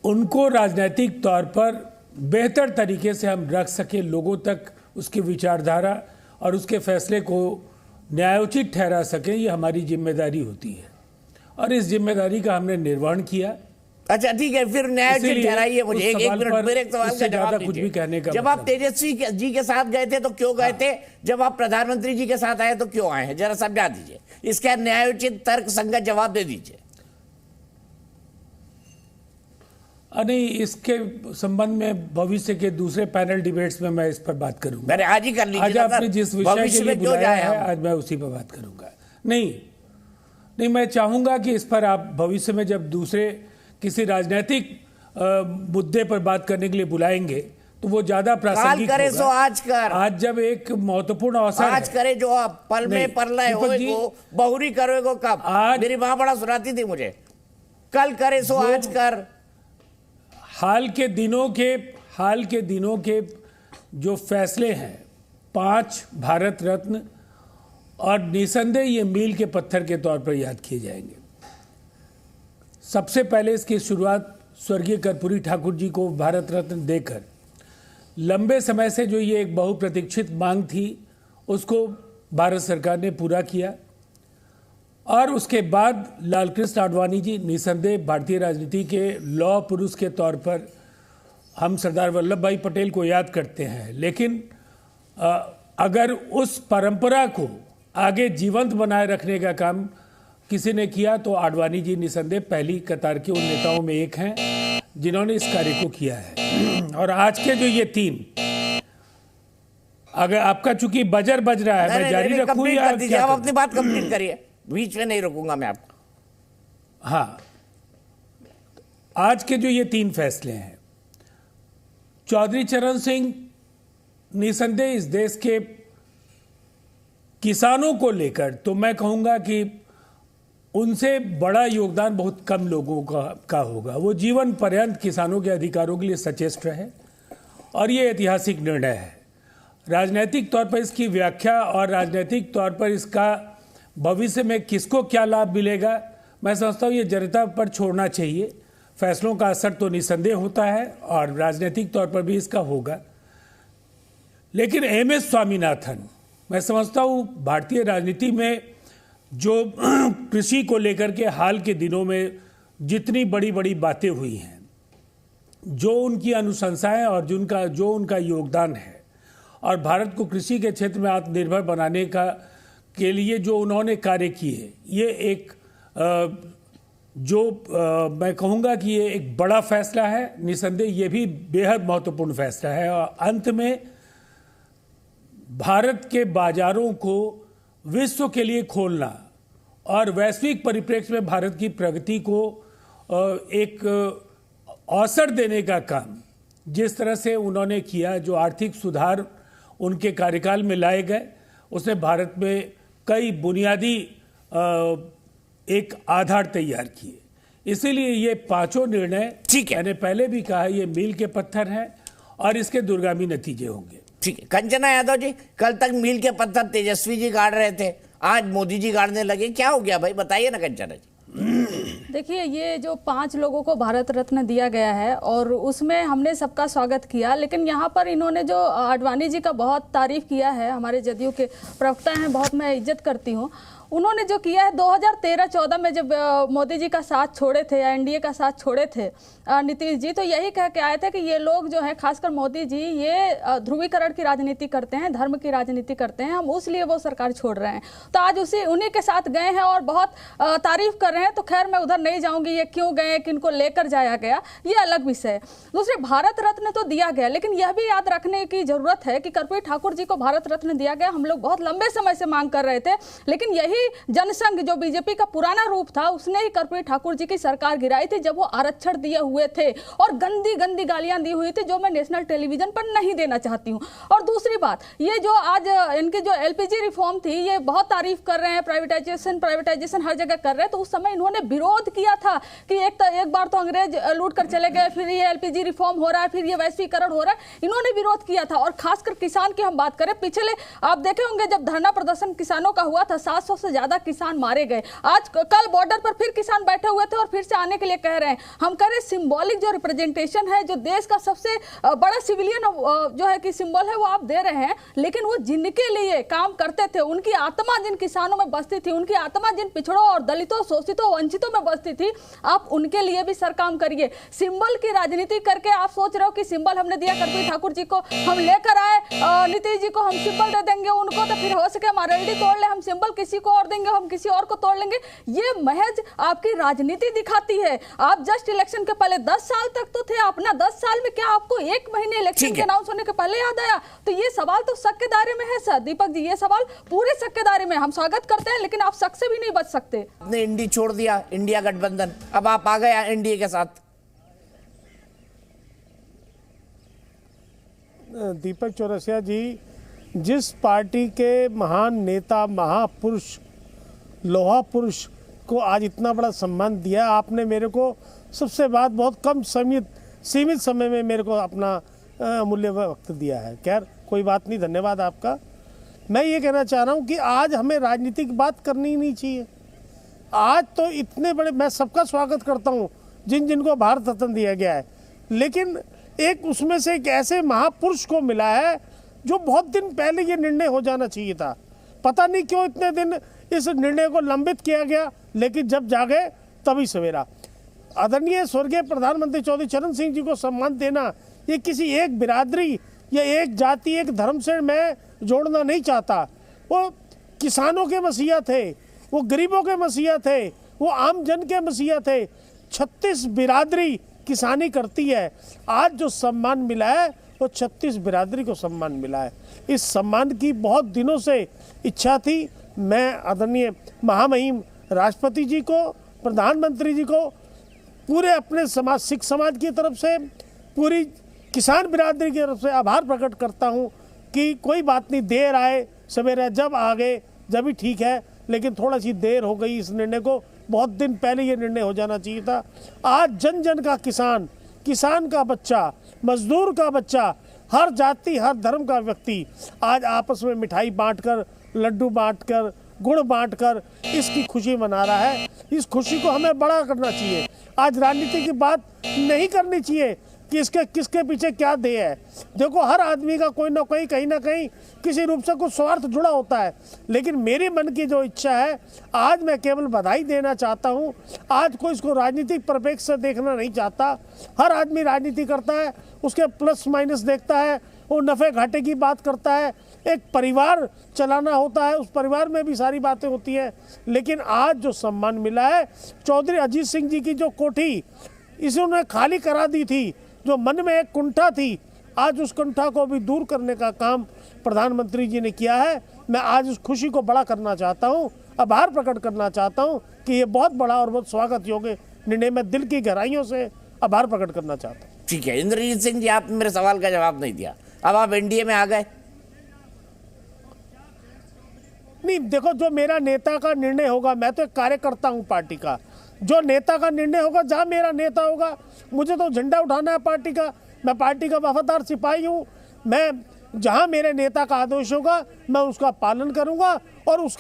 उनको राजनीतिक तौर पर बेहतर तरीके से हम रख सके, लोगों तक उसकी विचारधारा और उसके फैसले को न्यायोचित ठहरा सकें, ये हमारी जिम्मेदारी होती है और इस जिम्मेदारी का हमने निर्वहन किया।
अच्छा ठीक है, फिर न्यायोचित ठहराइए मुझे। एक मिनट, मेरे एक सवाल का जवाब
कुछ भी कहने का।
जब आप तेजस्वी जी के साथ गए थे तो क्यों गए थे? जब आप प्रधानमंत्री जी के साथ आए तो क्यों आए हैं? जरा समझा दीजिए, इसका न्यायोचित तर्क संगत जवाब दे दीजिए।
नहीं, इसके संबंध में भविष्य के दूसरे पैनल डिबेट्स में मैं इस पर बात करूंगा।
मैंने आज ही कर लीजिए।
आज आपने जिस विषय के लिए बुलाया है, आज मैं उसी पर बात करूंगा। नहीं, मैं चाहूंगा कि इस पर आप भविष्य में जब दूसरे किसी राजनीतिक मुद्दे पर बात करने के लिए बुलाएंगे तो वो ज्यादा प्रासंगिक
करे सो आज कर।
आज जब एक महत्वपूर्ण अवसर
आज करे जो आप पल में परलय होएगो, बहुरी करोगे कब? मेरी माँ बड़ा सुनाती थी मुझे, कल करे सो आज कर।
हाल के दिनों के जो फैसले हैं, 5 भारत रत्न और निसंदेह ये मील के पत्थर के तौर पर याद किए जाएंगे। सबसे पहले इसकी शुरुआत स्वर्गीय कर्पूरी ठाकुर जी को भारत रत्न देकर लंबे समय से जो ये एक बहुप्रतीक्षित मांग थी उसको भारत सरकार ने पूरा किया। और उसके बाद लालकृष्ण आडवाणी जी, निसंदेह भारतीय राजनीति के लौह पुरुष के तौर पर हम सरदार वल्लभ भाई पटेल को याद करते हैं, लेकिन अगर उस परंपरा को आगे जीवंत बनाए रखने का काम किसी ने किया तो आडवाणी जी निसंदेह पहली कतार के उन नेताओं में एक हैं जिन्होंने इस कार्य को किया है। और आज के जो ये 3, अगर आपका चूंकि बजर बज रहा है, मैं जारी रखूं या
आप अपनी बात कंप्लीट करिए। बीच में नहीं रोकूंगा मैं आपको।
हाँ, आज के जो ये 3 फैसले हैं, चौधरी चरण सिंह निसंदेह इस देश के किसानों को लेकर तो मैं कहूंगा कि उनसे बड़ा योगदान बहुत कम लोगों का होगा। वो जीवन पर्यंत किसानों के अधिकारों के लिए सचेष्ट रहे और ये ऐतिहासिक निर्णय है। राजनीतिक तौर पर इसकी व्याख्या और राजनीतिक तौर पर इसका भविष्य में किसको क्या लाभ मिलेगा, मैं समझता हूँ ये जनता पर छोड़ना चाहिए। फैसलों का असर तो निसंदेह होता है और राजनीतिक तौर पर भी इसका होगा। लेकिन MS स्वामीनाथन, मैं समझता हूँ भारतीय राजनीति में जो कृषि को लेकर के हाल के दिनों में जितनी बड़ी बड़ी बातें हुई हैं, जो उनकी अनुशंसाएं और जो उनका योगदान है और भारत को कृषि के क्षेत्र में आत्मनिर्भर बनाने के लिए जो उन्होंने कार्य किए, ये एक मैं कहूँगा कि ये एक बड़ा फैसला है। निसंदेह ये भी बेहद महत्वपूर्ण फैसला है और अंत में भारत के बाजारों को विश्व के लिए खोलना और वैश्विक परिप्रेक्ष्य में भारत की प्रगति को एक अवसर देने का काम जिस तरह से उन्होंने किया, जो आर्थिक सुधार उनके कार्यकाल में लाए गए, उसने भारत में कई बुनियादी एक आधार तैयार किए। इसीलिए ये 5 निर्णय, ठीक है, मैंने पहले भी कहा, ये मील के पत्थर हैं और इसके दूरगामी नतीजे होंगे।
ठीक है। कंचना यादव जी, कल तक मील के पत्थर तेजस्वी जी गाड़ रहे थे, आज मोदी जी गाड़ने लगे, क्या हो गया भाई, बताइए ना कंचना जी।
देखिए, ये जो 5 लोगों को भारत रत्न दिया गया है और उसमें हमने सबका स्वागत किया, लेकिन यहाँ पर इन्होंने जो आडवाणी जी का बहुत तारीफ किया है, हमारे जदयू के प्रवक्ता हैं, बहुत मैं इज्जत करती हूँ, उन्होंने जो किया है 2013-14 में जब मोदी जी का साथ छोड़े थे या एनडीए का साथ छोड़े थे नीतीश जी, तो यही कह के आए थे कि ये लोग जो है, खासकर मोदी जी, ये ध्रुवीकरण की राजनीति करते हैं, धर्म की राजनीति करते हैं, हम उसलिए वो सरकार छोड़ रहे हैं। तो आज उन्हीं के साथ गए हैं और बहुत तारीफ कर रहे हैं। तो खैर मैं उधर नहीं जाऊंगी, ये क्यों गए, किनको लेकर जाया गया, ये अलग विषय है। दूसरे, भारत रत्न तो दिया गया, लेकिन यह भी याद रखने की जरूरत है कि कर्पूरी ठाकुर जी को भारत रत्न दिया गया, हम लोग बहुत लंबे समय से मांग कर रहे थे, लेकिन यही जनसंघ जो बीजेपी का पुराना रूप था, उसने ही कर्पूरी ठाकुर जी की सरकार गिराई थी जब वो आरक्षण दिए हुए थे और गंदी गंदी गालियां दी हुई थी, जो मैं नेशनल टेलीविजन पर नहीं देना चाहती हूं। और दूसरी बात, ये जो आज इनकी जो एलपीजी रिफॉर्म थी, ये बहुत तारीफ कर रहे हैं, प्राइवेटाइजेशन हर जगह कर रहे हैं, तो उस समय इन्होंने विरोध किया था कि एक बार तो अंग्रेज लूट कर चले गए, फिर ये एलपीजी रिफॉर्म हो रहा है, फिर ये वैश्वीकरण हो रहा है, इन्होंने विरोध किया था। और खासकर किसान की हम बात करें, पिछले आप देखे होंगे जब धरना प्रदर्शन किसानों का हुआ था, 700 से ज्यादा किसान मारे गए। आज कल बॉर्डर पर फिर किसान बैठे हुए थे और फिर से आने के लिए कह रहे हैं। हम कह रहे सिंबॉलिक जो रिप्रेजेंटेशन है, जो देश का सबसे बड़ा सिविलियन जो है कि सिंबल है, वो आप दे रहे हैं, लेकिन वो जिनके लिए काम करते थे, उनकी आत्मा जिन किसानों में बसती थी, उनकी आत्मा जिन पिछड़ों और दलितों, शोषितों, वंचितों में बसती थी, आप उनके लिए भी सर काम करिए। सिंबल की राजनीति करके आप सोच रहे हो कि सिंबल हमने दिया कर्पूरी ठाकुर जी को, हम लेकर आए नीतीश जी को, हम सिंबल दे देंगे उनको, तो फिर हो सके हमारा रेडी तोड़ ले, हम सिंबल किसी को और देंगे, हम किसी और को तोड़ लेंगे। ये महज आपकी राजनीति दिखाती है। आप जस्ट इलेक्शन के पहले 10 साल तक तो थे, अपना 10 साल में क्या आपको 1 महीने इलेक्शन के अनाउंस होने के पहले याद आया? तो ये सवाल तो शक के दायरे में है सर दीपक जी, ये सवाल पूरे शक के दायरे में। हम स्वागत करते हैं, लेकिन आप शक से भी नहीं बच सकते।
आपने इंडी छोड़ दिया, इंडिया गठबंधन, अब आप आ गए एनडीए के साथ।
दीपक चौरसिया जी, जिस पार्टी के महान नेता, महापुरुष, लोहा पुरुष को आज इतना बड़ा सम्मान दिया, आपने मेरे को सबसे बात बहुत कम सीमित समय में मेरे को अपना मूल्य वक्त दिया है। खैर कोई बात नहीं, धन्यवाद आपका। मैं ये कहना चाह रहा हूँ कि आज हमें राजनीतिक बात करनी ही नहीं चाहिए। आज तो इतने बड़े, मैं सबका स्वागत करता हूँ जिनको भारत रत्न दिया गया है, लेकिन एक उसमें से एक ऐसे महापुरुष को मिला है जो बहुत दिन पहले ये निर्णय हो जाना चाहिए था। पता नहीं क्यों इतने दिन इस निर्णय को लंबित किया गया, लेकिन जब जागे तभी सवेरा। आदरणीय स्वर्गीय प्रधानमंत्री चौधरी चरण सिंह जी को सम्मान देना, ये किसी एक बिरादरी या एक जाति, एक धर्म से मैं जोड़ना नहीं चाहता। वो किसानों के मसीहा थे, वो गरीबों के मसीहा थे, वो आम जन के मसीहा थे। 36 बिरादरी किसानी करती है। आज जो सम्मान मिला है वो 36 बिरादरी को सम्मान मिला है। इस सम्मान की बहुत दिनों से इच्छा थी। मैं आदरणीय महामहिम राष्ट्रपति जी को, प्रधानमंत्री जी को, पूरे अपने समाज, सिख समाज की तरफ से, पूरी किसान बिरादरी की तरफ से आभार प्रकट करता हूं कि कोई बात नहीं, देर आए सवेरे, जब आ गए जब भी ठीक है, लेकिन थोड़ा सी देर हो गई इस निर्णय को। बहुत दिन पहले ये निर्णय हो जाना चाहिए था। आज जन जन का किसान, किसान का बच्चा, मजदूर का बच्चा, हर जाति हर धर्म का व्यक्ति आज आपस में मिठाई बांटकर, लड्डू बांटकर, गुड़ बांटकर इसकी खुशी मना रहा है। इस खुशी को हमें बड़ा करना चाहिए। आज राजनीति की बात नहीं करनी चाहिए कि इसके किसके पीछे क्या ध्येय है। देखो, हर आदमी का कोई ना कोई, कहीं ना कहीं किसी रूप से कुछ स्वार्थ जुड़ा होता है, लेकिन मेरे मन की जो इच्छा है, आज मैं केवल बधाई देना चाहता हूं। आज कोई इसको राजनीतिक परिप्रेक्ष्य से देखना नहीं चाहता। हर आदमी राजनीति करता है, उसके प्लस माइनस देखता है, वो नफे घाटे की बात करता है। एक परिवार चलाना होता है, उस परिवार में भी सारी बातें होती हैं। लेकिन आज जो सम्मान मिला है, चौधरी अजीत सिंह जी की जो कोठी इन्होंने खाली करा दी थी, जो मन में एक कुंठा थी, आज उस कुंठा को भी दूर करने का काम प्रधानमंत्री जी ने किया है। मैं आज उस खुशी को बड़ा करना चाहता हूं, आभार प्रकट करना चाहता हूं कि ये बहुत बड़ा और बहुत स्वागत योग्य निर्णय, में दिल की गहराइयों से आभार प्रकट करना चाहता हूं।
ठीक है इंद्रजीत सिंह जी, आपने मेरे सवाल का जवाब नहीं दिया। अब आप एनडीए में आ गए।
नहीं, देखो, जो मेरा नेता का निर्णय होगा, मैं तो एक कार्यकर्ता हूं पार्टी का, जो नेता का निर्णय होगा, जहां मेरा नेता होगा, मुझे तो झंडा उठाना है पार्टी का। मैं पार्टी का वफादार सिपाही हूं। मैं जहां मेरे नेता का आदेश होगा, मैं उसका पालन करूंगा और उस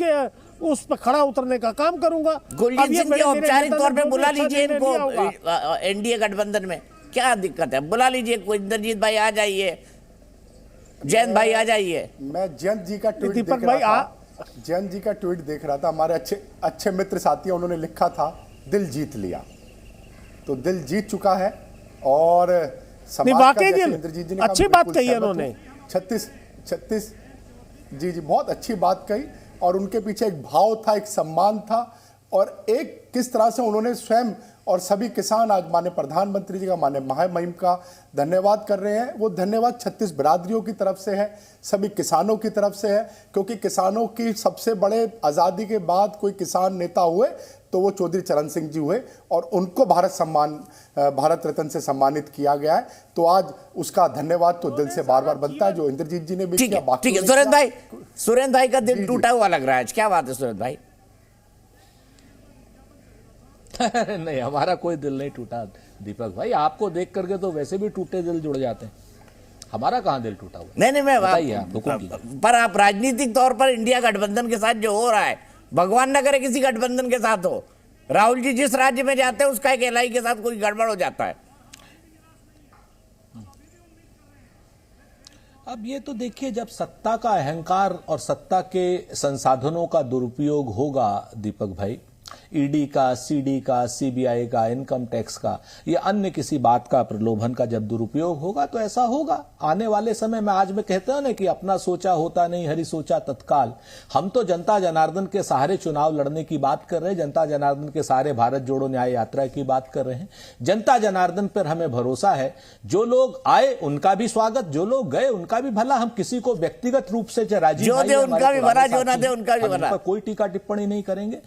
पर खड़ा उतरने का काम करूंगा।
गुरजीत सिंह जी, औपचारिक तौर पे बुला लीजिए इनको एनडीए गठबंधन में, क्या दिक्कत है? बुला लीजिए, कोई इंद्रजीत भाई आ जाइए, जयंत भाई आ जाइए।
मैं जयंत जी का ट्वीट देख रहा था, जयंत जी का ट्वीट देख रहा था। हमारे अच्छे मित्र साथी, उन्होंने लिखा था दिल जीत लिया, तो दिल जीत चुका है। और इंद्रजीत जी ने
अच्छी बात कही है उन्होंने।
36 जी बहुत अच्छी बात कही, और उनके पीछे एक भाव था, एक सम्मान था, और एक किस तरह से उन्होंने स्वयं और सभी किसान आज माननीय प्रधानमंत्री जी का, माननीय महामहिम का धन्यवाद कर रहे हैं। वो धन्यवाद 36 बिरादरियों की तरफ से है, सभी किसानों की तरफ से है, क्योंकि किसानों की सबसे बड़े आज़ादी के बाद कोई किसान नेता हुए तो वो चौधरी चरण सिंह जी हुए, और उनको भारत रत्न से सम्मानित किया गया है। तो आज उसका धन्यवाद तो दिल से बार बार बनता है, जो इंद्रजीत जी ने भी किया।
ठीक है सुरेंद्र भाई का दिल टूटा हुआ लग रहा है, क्या बात है सुरेंद्र भाई?
नहीं, हमारा कोई दिल नहीं टूटा दीपक भाई। आपको देख करके तो वैसे भी टूटे दिल जुड़ जाते हैं, हमारा कहां दिल टूटा हुआ?
नहीं, पर आप राजनीतिक तौर पर इंडिया गठबंधन के साथ जो हो रहा है, भगवान न करे किसी गठबंधन के साथ हो, राहुल जी जिस राज्य में जाते हैं उसका एक एलआई के साथ कोई गड़बड़ हो जाता है।
अब ये तो देखिए, जब सत्ता का अहंकार और सत्ता के संसाधनों का दुरुपयोग होगा दीपक भाई, ईडी का, सीडी का, सीबीआई का, इनकम टैक्स का, या अन्य किसी बात का, प्रलोभन का जब दुरुपयोग होगा तो ऐसा होगा आने वाले समय में। आज मैं कहता हूं ना कि अपना सोचा होता नहीं, हरि सोचा तत्काल। हम तो जनता जनार्दन के सहारे चुनाव लड़ने की बात कर रहे हैं, जनता जनार्दन के सहारे भारत जोड़ो न्याय यात्रा की बात कर रहे हैं। जनता जनार्दन पर हमें भरोसा है। जो लोग आए उनका भी स्वागत, जो लोग गए उनका भी भला। हम किसी को व्यक्तिगत रूप से, राजीव
जो दे उनका भी भला, जो ना दे उनका भी भला,
कोई टीका टिप्पणी नहीं करेंगे।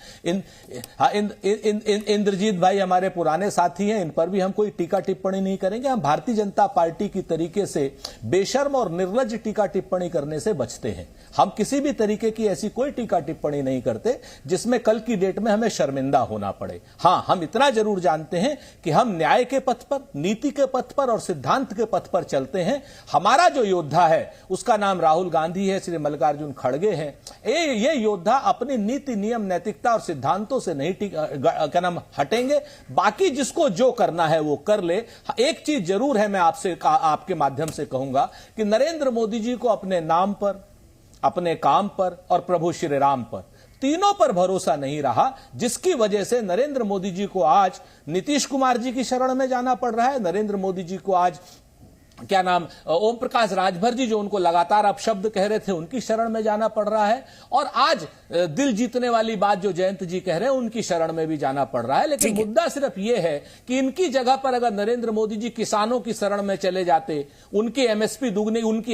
इंद्रजीत भाई हमारे पुराने साथी हैं, इन पर भी हम कोई टीका टिप्पणी नहीं करेंगे। हम भारतीय जनता पार्टी की तरीके से बेशर्म और निर्लज्ज टीका टिप्पणी करने से बचते हैं। हम किसी भी तरीके की ऐसी कोई टीका टिप्पणी नहीं करते जिसमें कल की डेट में हमें शर्मिंदा होना पड़े। हां, हम इतना जरूर जानते हैं कि हम न्याय के पथ पर, नीति के पथ पर और सिद्धांत के पथ पर चलते हैं। हमारा जो योद्धा है उसका नाम राहुल गांधी है, श्री मल्लिकार्जुन खड़गे हैं। ये योद्धा अपनी नीति, नियम, नैतिकता और सिद्धांतों से नहीं क्या नाम हटेंगे। बाकी जिसको जो करना है वो कर ले। एक चीज जरूर है, मैं आपके माध्यम से कहूंगा कि नरेंद्र मोदी जी को अपने नाम पर, अपने काम पर और प्रभु श्री राम पर, तीनों पर भरोसा नहीं रहा, जिसकी वजह से नरेंद्र मोदी जी को आज नीतीश कुमार जी की शरण में जाना पड़ रहा है। नरेंद्र मोदी जी को आज
क्या नाम ओम प्रकाश राजभर जी जो उनको लगातार अपशब्द कह रहे थे, उनकी शरण में जाना पड़ रहा है। और आज दिल जीतने वाली बात जो जयंत जी कह रहे हैं उनकी शरण में भी जाना पड़ रहा है। लेकिन मुद्दा सिर्फ ये है कि इनकी जगह पर अगर नरेंद्र मोदी जी किसानों की शरण में चले जाते, उनकी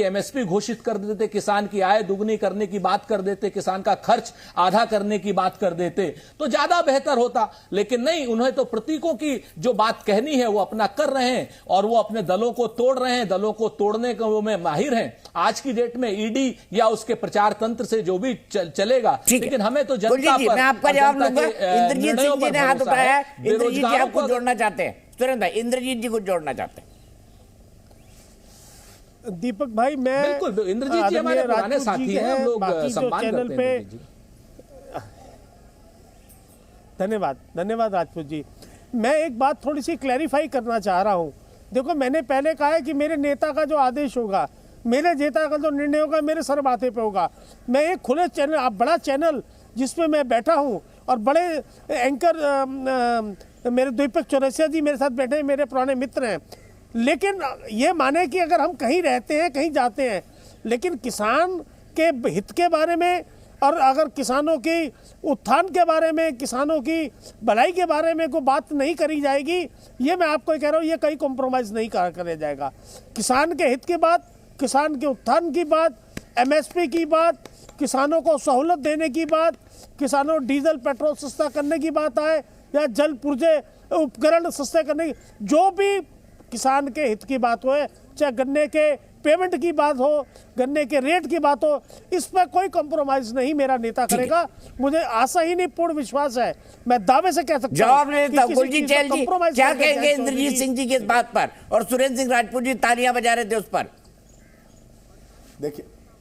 एमएसपी घोषित कर देते, किसान की आय दुगनी करने की बात कर देते, किसान का खर्च आधा करने की बात कर देते तो ज्यादा बेहतर होता। लेकिन नहीं, उन्हें तो प्रतीकों की जो बात कहनी है वो अपना कर रहे हैं और वो अपने दलों को तोड़ रहे हैं, दलों को तोड़ने को में माहिर हैं। आज की डेट में ईडी या उसके प्रचार तंत्र से जो भी चलेगा, लेकिन हमें तो जनता पर,
मैं आपका जवाब लूंगा। इंद्रजीत सिंह जी ने हाथ उठाया है, इंद्रजीत जी आपको जोड़ना चाहते हैं। सुरेंद्र भाई, इंद्रजीत जी को जोड़ना चाहते हैं।
दीपक भाई, मैं
बिल्कुल, इंद्रजीत जी हमारे पुराने साथी हैं, हम लोग सम्मान करते हैं।
धन्यवाद राजपूत जी। मैं एक बात थोड़ी सी क्लैरिफाई करना चाह रहा हूं। देखो, मैंने पहले कहा है कि मेरे नेता का जो आदेश होगा, मेरे नेता का जो निर्णय होगा, मेरे सर माथे पे होगा। मैं एक खुले चैनल, आप बड़ा चैनल जिसमें मैं बैठा हूं और बड़े एंकर मेरे दीपक चौरसिया जी मेरे साथ बैठे हैं, मेरे पुराने मित्र हैं। लेकिन ये माने कि अगर हम कहीं रहते हैं, कहीं जाते हैं, लेकिन किसान के हित के बारे में और अगर किसानों की उत्थान के बारे में, किसानों की भलाई के बारे में कोई बात नहीं करी जाएगी, ये मैं आपको कह रहा हूँ, ये कहीं कॉम्प्रोमाइज़ नहीं करा जाएगा। किसान के हित की बात, किसान के उत्थान की बात, एमएसपी की बात, किसानों को सहूलत देने की बात, किसानों को डीजल पेट्रोल सस्ता करने की बात आए या जल पुर्जे उपकरण सस्ते करने की, जो भी किसान के हित की बात हो, चाहे गन्ने के पेमेंट की बात हो, गन्ने के रेट की बात हो, इस पर कोई कॉम्प्रोमाइज नहीं मेरा नेता करेगा। मुझे आशा ही नहीं, पूर्ण विश्वास है, मैं दावे से कह सकता हूं।
जवाब नहीं देता कुलजीत चहल जी, क्या कहेंगे इंद्रजीत सिंह जी की इस बात पर? और सुरेंद्र सिंह राजपूत जी तालियां बजा रहे थे उस पर।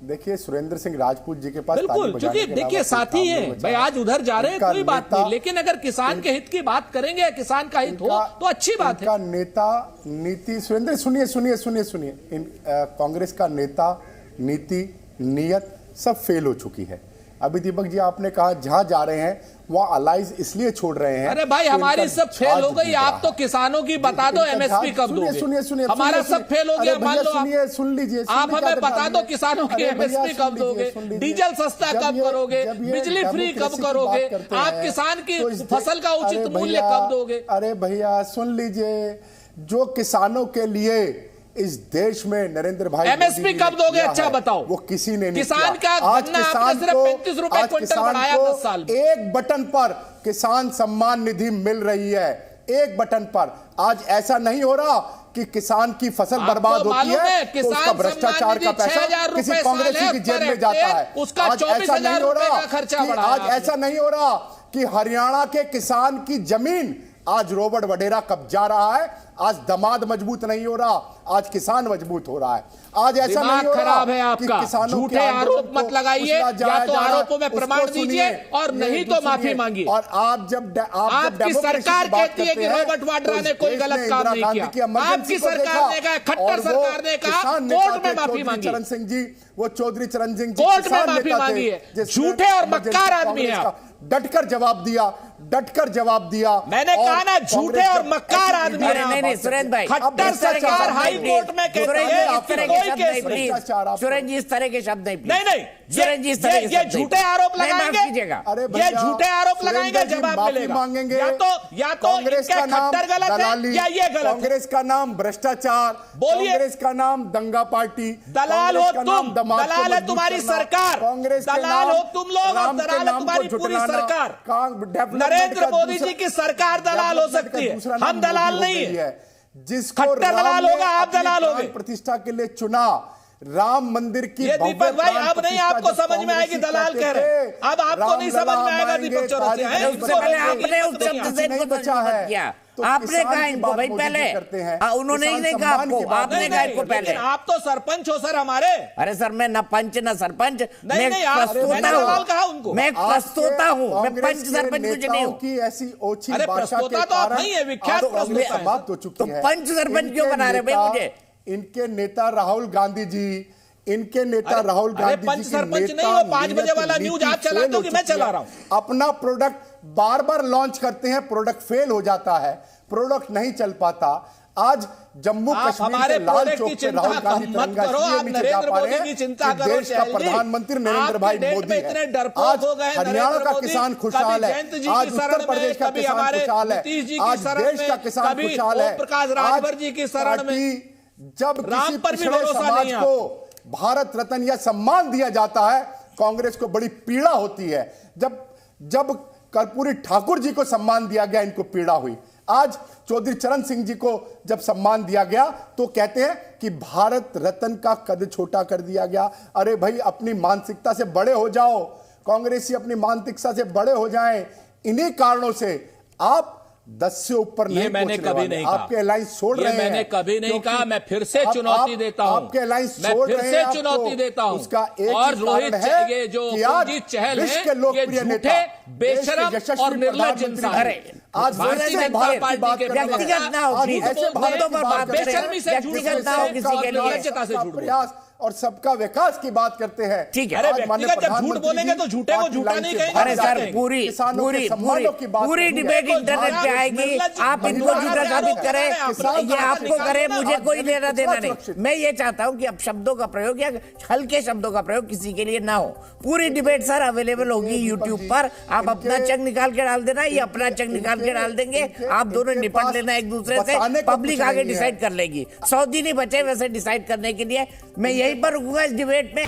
देखिए सुरेंद्र सिंह राजपूत जी के पास
बिल्कुल, क्योंकि देखिए साथी हैं भाई, आज उधर जा रहे हैं कोई बात नहीं, लेकिन अगर किसान के हित की बात करेंगे या किसान का हित हो तो अच्छी बात है।
इनका नेता नीति, सुरेंद्र सुनिए, कांग्रेस का नेता नीति नीयत सब फेल हो चुकी है। अभी दीपक जी आपने कहा जहां जा रहे हैं वहां अलाइज इसलिए छोड़ रहे हैं।
अरे भाई, हमारी सब फेल हो गई, आप तो किसानों की बता दो एमएसपी कब दोगे।
सुनिए,
हमारा सब फेल हो गया, मान लो
सुन लीजिए,
आप हमें बता दो किसानों की एमएसपी कब दोगे, डीजल सस्ता कब करोगे, बिजली फ्री कब करोगे, आप किसान की फसल का उचित मूल्य कब दोगे।
अरे भैया सुन लीजिए, जो किसानों के लिए इस देश में नरेंद्र भाई
एमएसपी कब दोगे, अच्छा बताओ।
वो किसी ने नहीं
किसान का
आज किसान
सिर्फ 35 रुपए क्विंटल बढ़ाया 10 साल में।
एक बटन पर किसान सम्मान निधि मिल रही है, एक बटन पर। आज ऐसा नहीं हो रहा कि किसान की फसल बर्बाद होती है तो उसका भ्रष्टाचार का पैसा किसी कांग्रेसी की जेब में जाता है।
आज ऐसा नहीं हो रहा,
आज ऐसा नहीं हो रहा कि हरियाणा के किसान की जमीन आज रॉबर्ट वडेरा कब्जा रहा है। आज दामाद मजबूत नहीं हो रहा, आज किसान मजबूत हो रहा है। आज ऐसा नहीं हो रहा
खराब है आपका, झूठे आरोप मत लगाइए, या तो आरोपों में प्रमाण दीजिए और नहीं तो माफी मांगिए।
और आप जब
आपकी सरकार कहती है कि रॉबर्ट वाड्रा ने कोई गलत काम नहीं किया, आपकी सरकार ने कहा, खट्टर सरकार ने कहा, कोर्ट में माफी मांगी।
चरण सिंह जी, वो चौधरी चरण सिंह जी
कोर्ट में माफी मांगी है। झूठे और मक्कार आदमी है आप।
डटकर जवाब दिया।
मैंने कहा ना, झूठे और मक्कार आदमी है।
नहीं सुरेंद्र भाई,
खट्टर सरकार हाई कोर्ट में कहते हैं कोई केस नहीं।
सुरेंद्र जी इस तरह के शब्द नहीं,
नहीं
सुरेंद्र जी इस तरह
ये झूठे आरोप लगाएंगे, ये झूठे आरोप लगाएंगे, जवाब मिलेगा।
मांगेंगे
या तो
कांग्रेस का नाम
खट्टर गलत है या ये गलत है।
कांग्रेस का नाम भ्रष्टाचार, कांग्रेस का नाम दंगा पार्टी,
दलाल हो तुम, दलाल है तुम्हारी सरकार, दलाल हो तुम लोग और दलाल है तुम्हारी पूरी सरकार। नरेंद्र मोदी जी की सरकार दलाल हो सकती है, हम दलाल नहीं है।
जिसको
खट्टर दलाल होगा, आप दलाल होगे।
प्रतिष्ठा के लिए चुना, राम मंदिर की
ये दीपक भाई अब नहीं आपको समझ में आएगी दलाल कह रहे, अब आपको नहीं समझ में आएगा दीपक चौरसिया।
आपने उस शब्द से इनको बचा है, आपने कहा इनको भाई पहले, उन्होंने ही नहीं कहा आपको, आपने कहा इनको पहले।
आप तो सरपंच हो सर हमारे।
अरे सर मैं न पंच न सरपंच,
नहीं दलाल कहा उनको,
मैं प्रस्तोता हूँ, मैं पंच सरपंच कुछ नहीं हूँ।
की ऐसी ओछी
भाषा के कारण तो आप नहीं है, विख्यात प्रस्तोता
समाप्त हो चुकी है।
पंच सरपंच क्यों बना रहे भाई मुझे?
इनके नेता राहुल गांधी जी, इनके नेता राहुल गांधी
पंच सरपंच नहीं हो, 5 बजे वाला न्यूज आप चला दो कि मैं चला रहा हूं।
अपना प्रोडक्ट बार बार लॉन्च करते हैं, प्रोडक्ट फेल हो जाता है, प्रोडक्ट नहीं चल पाता। आज जम्मू कश्मीर
हमारे
के लाल
प्रोडक्ट
चौक
की
पे
चिंता
राहुल गांधी
मत
तिरंगा
करो,
इसलिए
आप
नीचे जा
नरेंद्र
पा
मोदी
रहे
की
हैं
चिंता
कि
करो।
देश का प्रधानमंत्री नरेंद्र भाई मोदी है। आज हरियाणा का किसान खुशहाल है, आज उत्तर प्रदेश का किसान खुशहाल है, आज देश का किसान खुशहाल है। जब किसी पिछड़े समाज को भारत रत्न या सम्मान दिया जाता है, कांग्रेस को बड़ी पीड़ा होती है। जब कर्पूरी ठाकुर जी को सम्मान दिया गया, इनको पीड़ा हुई। आज चौधरी चरण सिंह जी को जब सम्मान दिया गया तो कहते हैं कि भारत रत्न का कद छोटा कर दिया गया। अरे भाई, अपनी मानसिकता से बड़े हो जाओ, कांग्रेसी अपनी मानसिकता से बड़े हो जाएं। इन्हीं कारणों से आप 10 से ऊपर नहीं
मैंने कभी नहीं कहा,
आपके अलायंस छोड़ रहे हैं।
मैंने कभी नहीं कहा। मैं फिर से चुनौती देता हूं,
आपके अलायंस
मैं
छोड़
फिर
रहे
से
हैं
चुनौती देता हूं।
उसका एक
और
ही
रोहित
कारण है
ये जो
कि आज
कुलजीत चहल
विश्व के
है,
लोकप्रिय
ये
नेता,
झूठे, बेशरम और निर्लज्ज इंसान है।
आज
भारतीय जनता पार्टी के
व्यक्तिगत ना हो, प्लीज ऐसे मुद्दों पर बात करें, व्यक्तिगत ना हो किसी के लिए।
प्रयास और सबका विकास की बात करते हैं।
ठीक है,
अरे व्यक्तिगत जब झूठ बोलेंगे तो झूठे को झूठा नहीं कहेंगे।
अरे सर, पूरी डिबेट इंटरनेट पे आएगी, आप इनको झूठा साबित करें, ये आपको करें, मुझे कोई लेना देना नहीं। मैं ये चाहता हूं कि अब शब्दों का प्रयोग या हल्के शब्दों का प्रयोग किसी के लिए ना हो। पूरी डिबेट सर अवेलेबल होगी यूट्यूब पर, आप अपना चंग निकाल के डाल देना, ये अपना चंग निकाल के डाल देंगे, आप दोनों निपट लेना एक दूसरे से, पब्लिक आगे डिसाइड कर लेगी। 100 दिन ही बचे वैसे डिसाइड करने के लिए। मैं यहीं पर रुकूंगा इस डिबेट में।